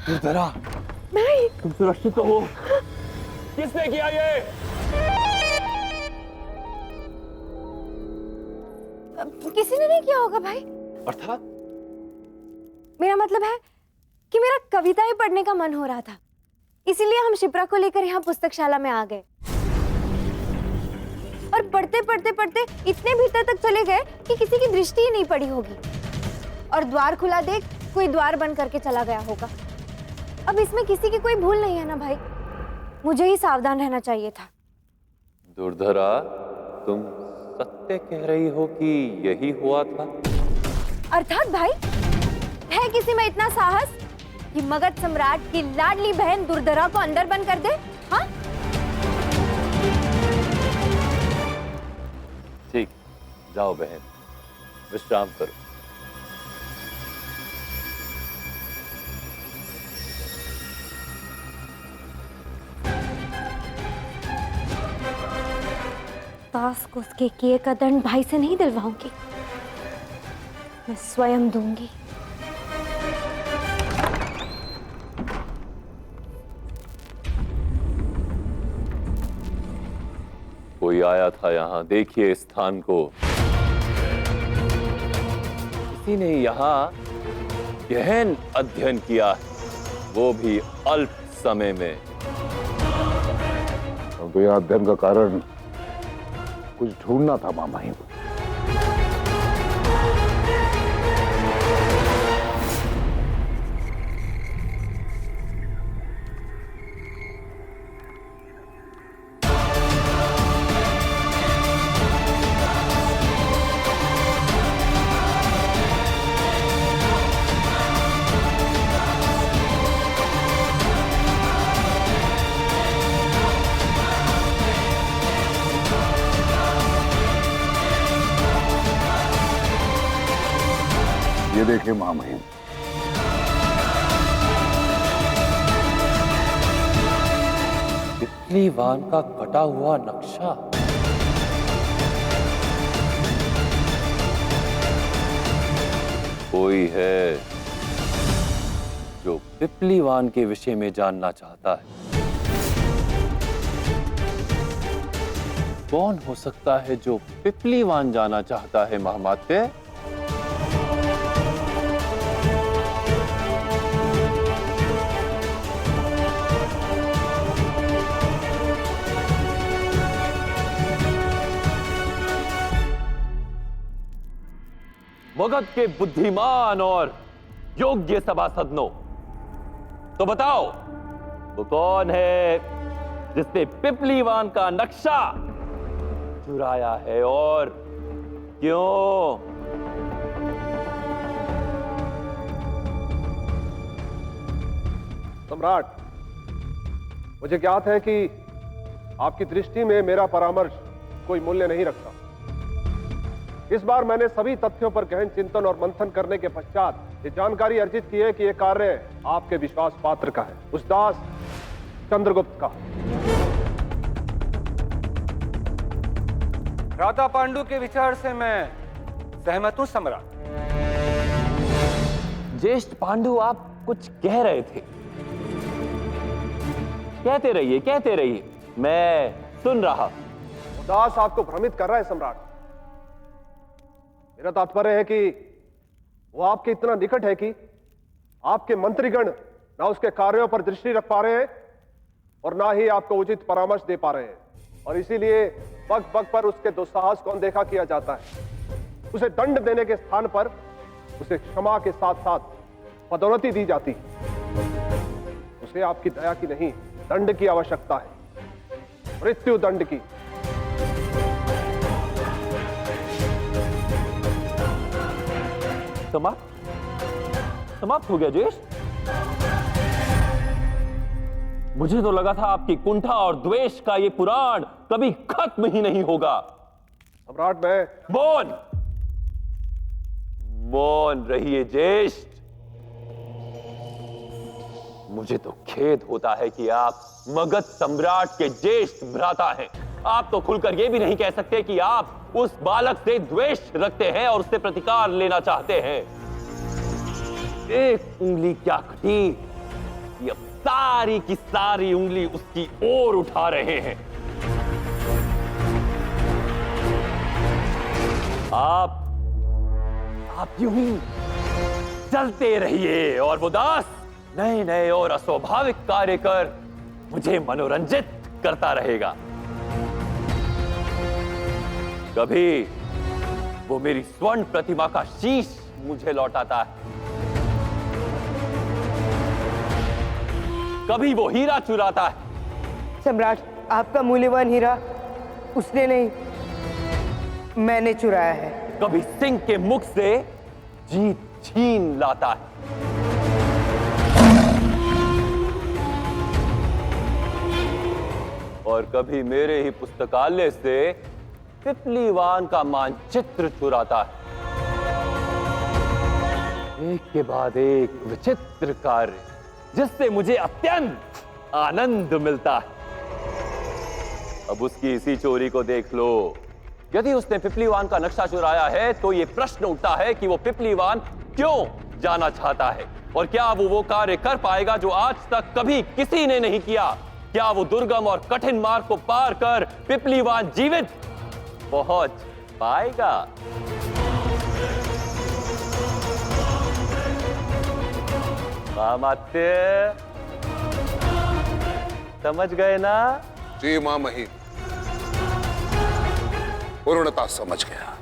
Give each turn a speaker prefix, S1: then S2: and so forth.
S1: दुर्धरा,
S2: नहीं,
S1: तुम सुरक्षित तो हो? किसने किया ये?
S2: किसी ने नहीं किया होगा भाई।
S1: अर्थात?
S2: मेरा मतलब है कि मेरा कविताएं पढ़ने का मन हो रहा था, इसीलिए हम शिप्रा को लेकर यहाँ पुस्तकशाला में आ गए और पढ़ते पढ़ते पढ़ते इतने भीतर तक चले गए कि किसी की दृष्टि ही नहीं पड़ी होगी और द्वार खुला देख कोई द्वार बंद करके चला गया होगा। अब इसमें किसी की कोई भूल नहीं है ना भाई, मुझे ही सावधान रहना चाहिए था।
S1: दुर्धरा, तुम सत्य कह रही हो कि यही हुआ था?
S2: अर्थात भाई, है किसी में इतना साहस कि मगध सम्राट की लाडली बहन दुर्धरा को अंदर बंद कर दे? हाँ?
S1: ठीक, जाओ बहन, विश्राम करो।
S2: दास को उसके किए का दंड भाई से नहीं दिलवाऊंगी, मैं स्वयं दूंगी।
S1: कोई आया था यहाँ, देखिए स्थान को। किसी ने यहाँ गहन अध्ययन किया है, वो भी अल्प समय में।
S3: तो यह अध्ययन का कारण कुछ ढूंढना था मामा ही। ये देखिए महामहिम,
S1: तितली वान का कटा हुआ नक्शा। कोई है जो पिपलीवान के विषय में जानना चाहता है। कौन हो सकता है जो पिपलीवान जाना चाहता है महामात्य? मगध के बुद्धिमान और योग्य सभासदों, तो बताओ वो कौन है जिसने पिपलीवान का नक्शा चुराया है और क्यों?
S4: सम्राट, मुझे ज्ञात है कि आपकी दृष्टि में मेरा परामर्श कोई मूल्य नहीं रखता। इस बार मैंने सभी तथ्यों पर गहन चिंतन और मंथन करने के पश्चात ये जानकारी अर्जित की है कि यह कार्य आपके विश्वास पात्र का है, उस दास चंद्रगुप्त का।
S5: राधा पांडु के विचार से मैं सहमत हूं सम्राट।
S1: ज्येष्ठ पांडु, आप कुछ कह रहे थे, कहते रहिए, मैं सुन रहा।
S4: दास आपको भ्रमित कर रहा है सम्राट। मेरा तात्पर्य है कि वो आपके इतना निकट है कि आपके मंत्रीगण ना उसके कार्यों पर दृष्टि रख पा रहे हैं और ना ही आपको उचित परामर्श दे पा रहे हैं, और इसीलिए पग पग पर उसके दुस्साहस को अनदेखा किया जाता है। उसे दंड देने के स्थान पर उसे क्षमा के साथ साथ पदोन्नति दी जाती है। उसे आपकी दया की नहीं, दंड की आवश्यकता है, मृत्यु दंड की।
S1: समाप्त हो गया ज्येष्ठ? मुझे तो लगा था आपकी कुंठा और द्वेष का ये पुराण कभी खत्म ही नहीं होगा।
S4: सम्राट, मैं
S1: मौन रहिए ज्येष्ठ। मुझे तो खेद होता है कि आप मगध सम्राट के ज्येष्ठ भ्राता हैं। आप तो खुलकर यह भी नहीं कह सकते कि आप उस बालक से द्वेष रखते हैं और उससे प्रतिकार लेना चाहते हैं। एक उंगली क्या घटी कि अब सारी की सारी उंगली उसकी ओर उठा रहे हैं। आप यूं ही चलते रहिए और वो दास नए नए और अस्वाभाविक कार्य कर मुझे मनोरंजित करता रहेगा। कभी वो मेरी स्वर्ण प्रतिमा का शीश मुझे लौटाता है, कभी वो हीरा चुराता है।
S6: सम्राट, आपका मूल्यवान हीरा उसने नहीं, मैंने चुराया है।
S1: कभी सिंह के मुख से जीत छीन लाता है। और कभी मेरे ही पुस्तकालय से पिपलीवान का मानचित्र चुराता है। एक के बाद एक विचित्र कार्य जिससे मुझे अत्यंत आनंद मिलता है। अब उसकी इसी चोरी को देख लो। यदि उसने पिपलीवान का नक्शा चुराया है तो यह प्रश्न उठता है कि वो पिपलीवान क्यों जाना चाहता है और क्या वो कार्य कर पाएगा जो आज तक कभी किसी ने नहीं किया। क्या वो दुर्गम और कठिन मार्ग को पार कर पिपलीवान जीवित पहुंच पाएगा? मामात्य समझ गए ना?
S7: जी मां मही, पूर्णता समझ गया।